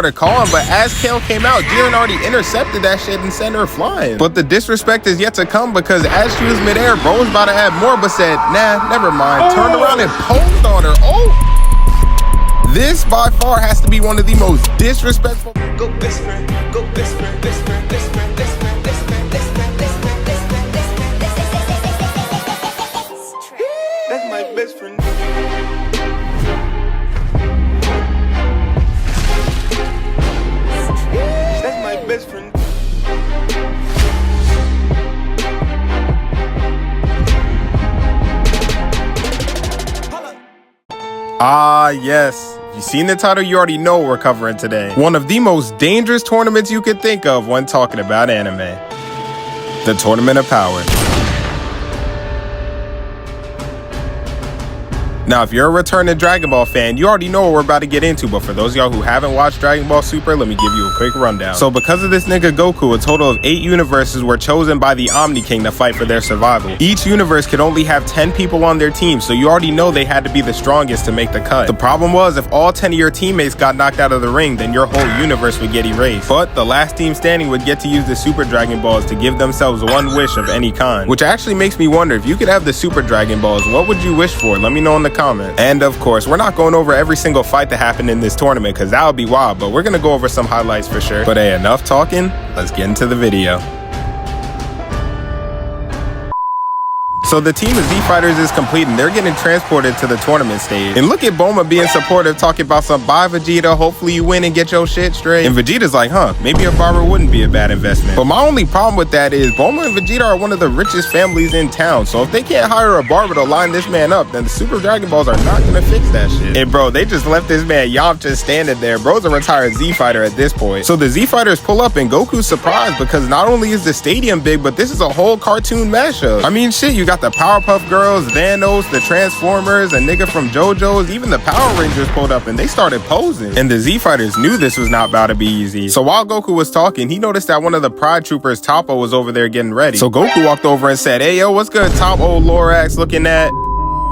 started calling, but as Kale came out, Jiren already intercepted that shit and sent her flying. But the disrespect is yet to come, because as she was midair, bro was about to add more, but said, nah, never mind. Turned around and posed on her. Oh! This by far has to be one of the most disrespectful. Go best friend, go best friend, best friend, best friend, best friend, best friend, best friend, best friend, best friend, best friend, best friend. That's my best friend. That's my best friend. Ah, yes. If you've seen the title, you already know what we're covering today. One of the most dangerous tournaments you could think of when talking about anime. The Tournament of Power. Now, if you're a returning Dragon Ball fan, you already know what we're about to get into, but for those of y'all who haven't watched Dragon Ball Super, let me give you a quick rundown. So because of this nigga Goku, a total of 8 universes were chosen by the Omni King to fight for their survival. Each universe could only have 10 people on their team, so you already know they had to be the strongest to make the cut. The problem was, if all 10 of your teammates got knocked out of the ring, then your whole universe would get erased. But the last team standing would get to use the Super Dragon Balls to give themselves one wish of any kind. Which actually makes me wonder, if you could have the Super Dragon Balls, what would you wish for? Let me know in the comments. And of course, we're not going over every single fight that happened in this tournament, because that would be wild, but we're gonna go over some highlights for sure. But hey, enough talking, let's get into the video. So the team of Z-Fighters is complete and they're getting transported to the tournament stage. And look at Bulma being supportive, talking about some, bye Vegeta, hopefully you win and get your shit straight. And Vegeta's like, huh, maybe a barber wouldn't be a bad investment. But my only problem with that is Bulma and Vegeta are one of the richest families in town. So if they can't hire a barber to line this man up, then the Super Dragon Balls are not gonna fix that shit. And bro, they just left this man Yall just standing there. Bro's a retired Z-Fighter at this point. So the Z-Fighters pull up and Goku's surprised, because not only is the stadium big, but this is a whole cartoon mashup. I mean shit, you got the Powerpuff Girls, Vanos, the Transformers, a nigga from JoJo's, even the Power Rangers pulled up and they started posing. And the Z-Fighters knew this was not about to be easy. So while Goku was talking, he noticed that one of the Pride Troopers, Toppo, was over there getting ready. So Goku walked over and said, hey yo, what's good, Top old Lorax looking at?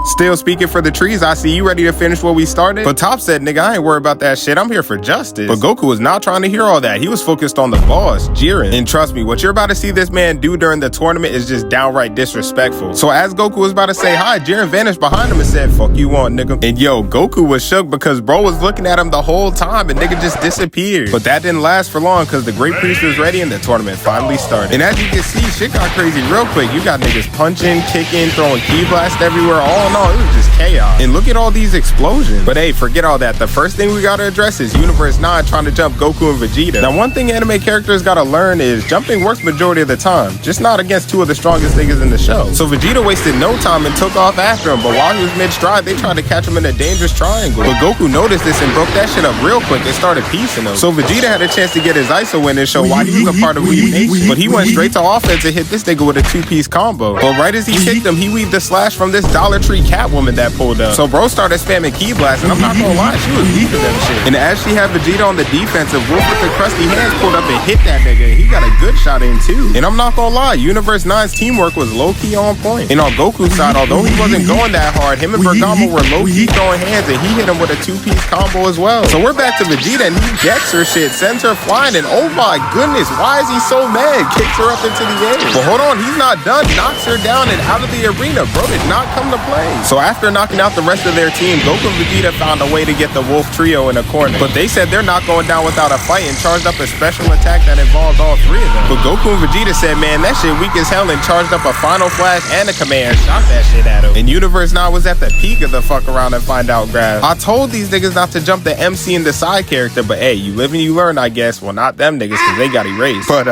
Still speaking for the trees, I see you ready to finish what we started? But Top said, nigga, I ain't worried about that shit, I'm here for justice. But Goku was not trying to hear all that. He was focused on the boss, Jiren. And trust me, what you're about to see this man do during the tournament is just downright disrespectful. So as Goku was about to say hi, Jiren vanished behind him and said, fuck you want, nigga. And yo, Goku was shook because bro was looking at him the whole time and nigga just disappeared. But that didn't last for long, because the Great Priest was ready and the tournament finally started. And as you can see, shit got crazy real quick. You got niggas punching, kicking, throwing ki blast everywhere. All in all, it was just chaos. And look at all these explosions. But hey, forget all that. The first thing we gotta address is Universe 9 trying to jump Goku and Vegeta. Now, one thing anime characters gotta learn is jumping works majority of the time, just not against two of the strongest niggas in the show. So Vegeta wasted no time and took off after him, but while he was mid-stride, they tried to catch him in a dangerous triangle. But Goku noticed this and broke that shit up real quick and started piecing him. So Vegeta had a chance to get his ISO win and show why he was a part of Weave Nation. But he went straight to offense and hit this nigga with a 2-piece combo. But right as he kicked him, he weaved the slash from this Dollar Tree Catwoman that pulled up. So bro started spamming ki blast, and I'm not gonna lie, she was beefing them shit. And as she had Vegeta on the defensive, Wolf with the crusty hands pulled up and hit that nigga. He got a good shot in too. And I'm not gonna lie, Universe 9's teamwork was low-key on point. And on Goku's side, although he wasn't going that hard, him and Bergamo were low-key throwing hands, and he hit him with a 2-piece combo as well. So we're back to Vegeta, and he decks her shit, sends her flying, and oh my goodness, why is he so mad? Kicks her up into the air. But hold on, he's not done. Knocks her down and out of the arena. Bro did not come to play. So after knocking out the rest of their team, Goku and Vegeta found a way to get the Wolf Trio in a corner. But they said they're not going down without a fight and charged up a special attack that involved all 3 of them. But Goku and Vegeta said, man, that shit weak as hell, and charged up a final flash and a command, shot that shit at him. And Universe 9 was at the peak of the fuck around and find out grab. I told these niggas not to jump the MC and the side character, but hey, you live and you learn, I guess. Well, not them niggas, because they got erased. But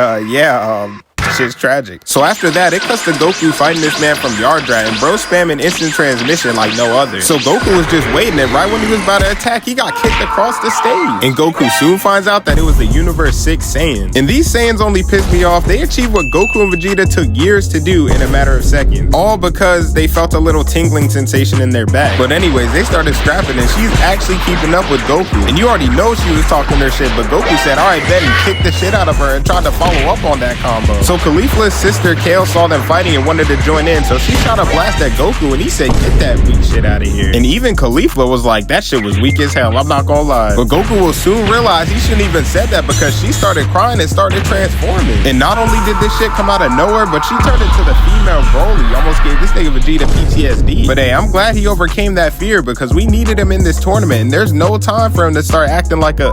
shit's tragic. So after that, it cuts to Goku fighting this man from Yardrat, and bro spamming instant transmission like no other. So Goku was just waiting, and right when he was about to attack, he got kicked across the stage. And Goku soon finds out that it was the Universe 6 Saiyans. And these Saiyans only pissed me off. They achieved what Goku and Vegeta took years to do in a matter of seconds. All because they felt a little tingling sensation in their back. But anyways, they started scrapping, and she's actually keeping up with Goku. And you already know she was talking her shit, but Goku said, alright, bet, and kicked the shit out of her and tried to follow up on that combo. So Caulifla's sister Kale saw them fighting and wanted to join in, so she shot a blast at Goku and he said, get that weak shit out of here. And even Caulifla was like, that shit was weak as hell, I'm not gonna lie. But Goku will soon realize he shouldn't even said that because she started crying and started transforming. And not only did this shit come out of nowhere, but she turned into the female Broly. Almost gave this nigga Vegeta PTSD. But hey, I'm glad he overcame that fear because we needed him in this tournament and there's no time for him to start acting like a...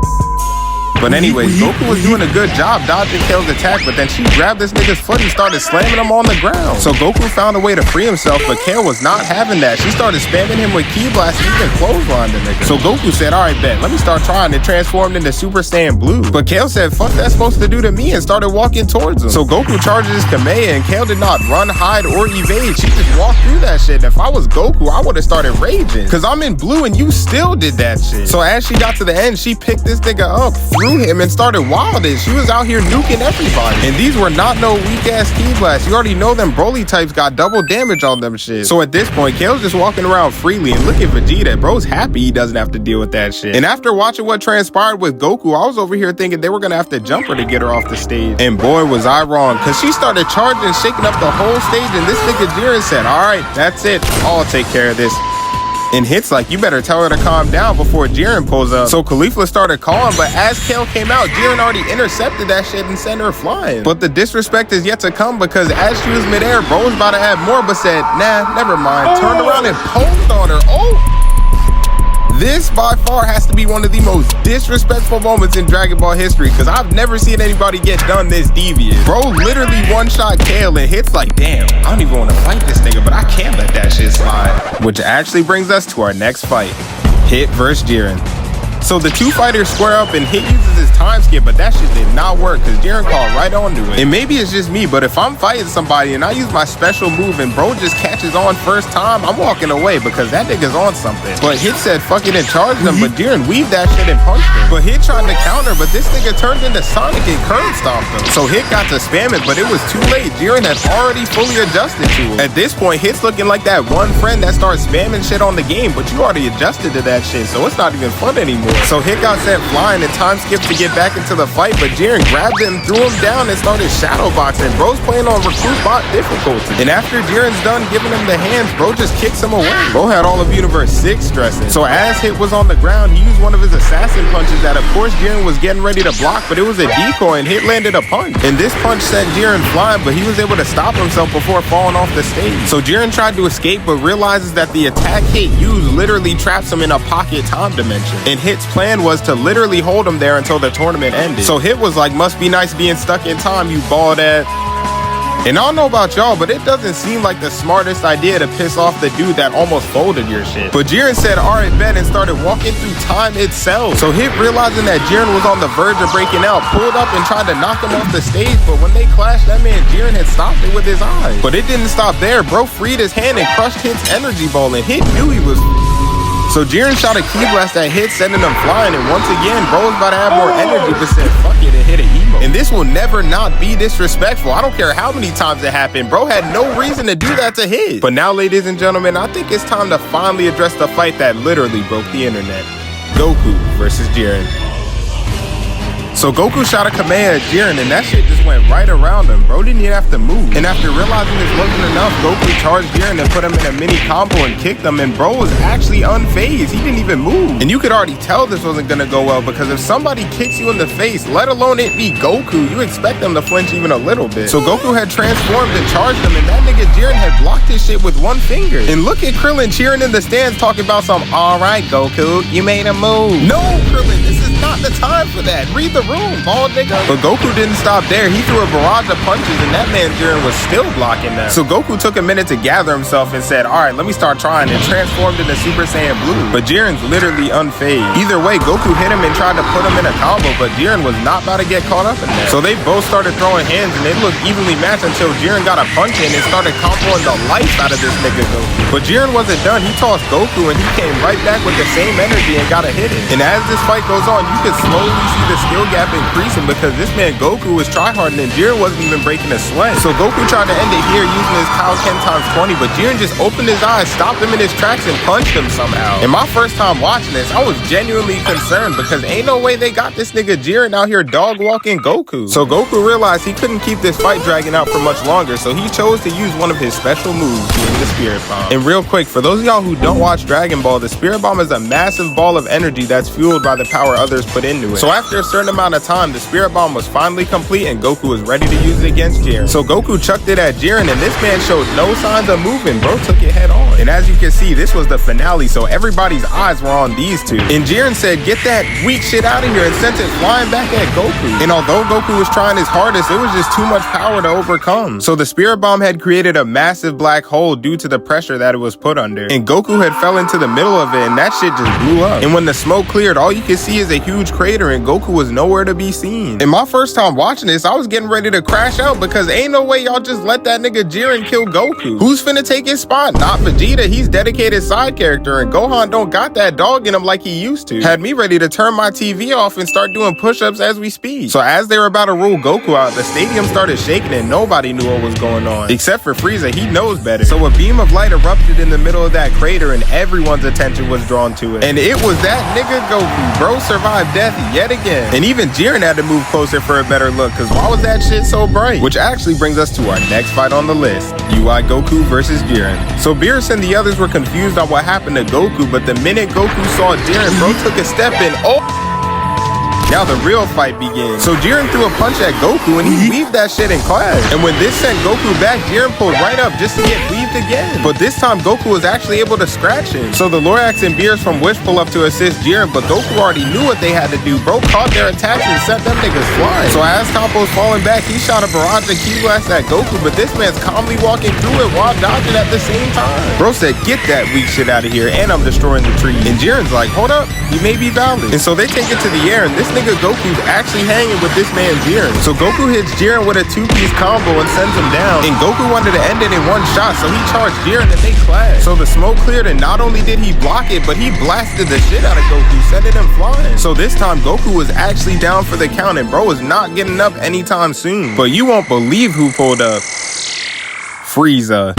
But anyways, Goku was doing a good job dodging Kale's attack, but then she grabbed this nigga's foot and started slamming him on the ground. So Goku found a way to free himself, but Kale was not having that. She started spamming him with Ki Blast and even clotheslined the nigga. So Goku said, alright bet, let me start trying, and transformed into Super Saiyan Blue. But Kale said, fuck that's supposed to do to me, and started walking towards him. So Goku charges his Kamehameha, and Kale did not run, hide, or evade. She just walked through that shit. And if I was Goku, I would have started raging. Cause I'm in blue and you still did that shit. So as she got to the end, she picked this nigga up, threw him, and started wilding. She was out here nuking everybody. And these were not no weak ass Ki Blasts. You already know them Broly types got double damage on them shit. So at this point, Kale's just walking around freely, and look at Vegeta. Bro's happy he doesn't have to deal with that shit. And after watching what transpired with Goku, I was over here thinking they were gonna have to jump her to get her off the stage. And boy was I wrong, cause she started charging and shaking up the whole stage, and this nigga Jiren said, alright, that's it, I'll take care of this. And Hit's like, you better tell her to calm down before Jiren pulls up. So Caulifla started calling, but as Kale came out, Jiren already intercepted that shit and sent her flying. But the disrespect is yet to come because as she was midair, bro was about to add more, but said, nah, never mind. Turned around and posed on her. Oh! This by far has to be one of the most disrespectful moments in Dragon Ball history because I've never seen anybody get done this devious. Bro literally one-shot Kale and Hit's like, damn, I don't even want to fight this nigga, but I can't let that shit slide. Which actually brings us to our next fight, Hit versus Jiren. So the two fighters square up and Hit uses his time skip, but that shit did not work because Jiren called right onto it. And maybe it's just me, but if I'm fighting somebody and I use my special move and bro just catches on first time, I'm walking away because that nigga's on something. But Hit said fuck it and charged him, but Jiren weaved that shit and punched him. But Hit tried to counter, but this nigga turned into Sonic and curb stomped him. So Hit got to spam it, but it was too late. Jiren had already fully adjusted to it. At this point, Hit's looking like that one friend that starts spamming shit on the game, but you already adjusted to that shit, so it's not even fun anymore. So Hit got sent flying and time skipped to get back into the fight, but Jiren grabbed him, threw him down, and started shadow boxing. Bro's playing on recruit bot difficulty. And after Jiren's done giving him the hands, bro just kicks him away. Bro had all of Universe 6 stressing. So as Hit was on the ground, he used one of his assassin punches that of course Jiren was getting ready to block, but it was a decoy and Hit landed a punch. And this punch sent Jiren flying, but he was able to stop himself before falling off the stage. So Jiren tried to escape, but realizes that the attack Hit used literally traps him in a pocket time dimension. And Hit's plan was to literally hold him there until the tournament ended. So Hit was like, must be nice being stuck in time, you bald ass. And I don't know about y'all, but it doesn't seem like the smartest idea to piss off the dude that almost folded your shit. But Jiren said, alright bet, and started walking through time itself. So Hit, realizing that Jiren was on the verge of breaking out, pulled up and tried to knock him off the stage, but when they clashed, that man Jiren had stopped it with his eyes. But it didn't stop there. Bro freed his hand and crushed Hit's energy ball, and Hit knew he was... So Jiren shot a Ki Blast that Hit, sending him flying, and once again, bro was about to have more energy, but said, fuck it, and hit an emo. And this will never not be disrespectful. I don't care how many times it happened. Bro had no reason to do that to Hit. But now, ladies and gentlemen, I think it's time to finally address the fight that literally broke the internet. Goku versus Jiren. So Goku shot a Kamehameha at Jiren, and that shit just went right around him. Bro didn't even have to move. And after realizing this wasn't enough, Goku charged Jiren and put him in a mini combo and kicked him, and bro was actually unfazed. He didn't even move. And you could already tell this wasn't gonna go well, because if somebody kicks you in the face, let alone it be Goku, you expect them to flinch even a little bit. So Goku had transformed and charged him, and that nigga Jiren had blocked his shit with one finger. And look at Krillin cheering in the stands talking about some, alright Goku, you made a move. No, Krillin, this is not the time for that. Read the room, bald nigga. But Goku didn't stop there. He threw a barrage of punches, and that man Jiren was still blocking them. So Goku took a minute to gather himself and said, alright, let me start trying, and transformed into Super Saiyan Blue. But Jiren's literally unfazed. Either way, Goku hit him and tried to put him in a combo, but Jiren was not about to get caught up in that. So they both started throwing hands, and they looked evenly matched until Jiren got a punch in and started comboing the life out of this nigga Goku. But Jiren wasn't done. He tossed Goku, and he came right back with the same energy and got a hit in. And as this fight goes on, you can slowly see the skill gap kept increasing because this man Goku was tryharding and Jiren wasn't even breaking a sweat. So Goku tried to end it here using his Kaioken times 20, but Jiren just opened his eyes, stopped him in his tracks, and punched him somehow. And my first time watching this, I was genuinely concerned because ain't no way they got this nigga Jiren out here dog walking Goku. So Goku realized he couldn't keep this fight dragging out for much longer, so he chose to use one of his special moves, being the Spirit Bomb. And real quick, for those of y'all who don't watch Dragon Ball, the Spirit Bomb is a massive ball of energy that's fueled by the power others put into it. So after a certain amount of time, the Spirit Bomb was finally complete and Goku was ready to use it against Jiren. So Goku chucked it at Jiren and this man showed no signs of moving. Bro took it head on. And as you can see, this was the finale, so everybody's eyes were on these two. And Jiren said, "Get that weak shit out of here," and sent it flying back at Goku. And although Goku was trying his hardest, it was just too much power to overcome. So the Spirit Bomb had created a massive black hole due to the pressure that it was put under. And Goku had fell into the middle of it and that shit just blew up. And when the smoke cleared, all you could see is a huge crater and Goku was nowhere to be seen. And my first time watching this, I was getting ready to crash out because ain't no way y'all just let that nigga Jiren kill Goku. Who's finna take his spot? Not Vegeta. He's dedicated side character and Gohan don't got that dog in him like he used to. Had me ready to turn my TV off and start doing push-ups as we speak. So as they were about to rule Goku out, the stadium started shaking and nobody knew what was going on. Except for Frieza, he knows better. So a beam of light erupted in the middle of that crater and everyone's attention was drawn to it. And it was that nigga Goku. Bro survived death yet again. And even Jiren had to move closer for a better look, cause why was that shit so bright? Which actually brings us to our next fight on the list. UI Goku versus Jiren. So Beerus and the others were confused on what happened to Goku, but the minute Goku saw Jiren, bro took a step and now the real fight begins. So Jiren threw a punch at Goku and he weaved that shit in class. And when this sent Goku back, Jiren pulled right up just to get weaved again. But this time Goku was actually able to scratch him. So the Lorax and Beerus from Wish pull up to assist Jiren, but Goku already knew what they had to do. Bro caught their attacks and sent them niggas flying. So as Toppo's falling back, he shot a barrage of ki blast at Goku, but this man's calmly walking through it while dodging at the same time. Bro said, "Get that weak shit out of here, and I'm destroying the tree." And Jiren's like, "Hold up, he may be valid." And so they take it to the air, and this nigga Goku's actually hanging with this man Jiren. So Goku hits Jiren with a two-piece combo and sends him down. And Goku wanted to end it in one shot, so he charged Jiren and they clashed. So the smoke cleared and not only did he block it, but he blasted the shit out of Goku, sending him flying. So this time Goku was actually down for the count and bro was not getting up anytime soon. But you won't believe who pulled up. Frieza.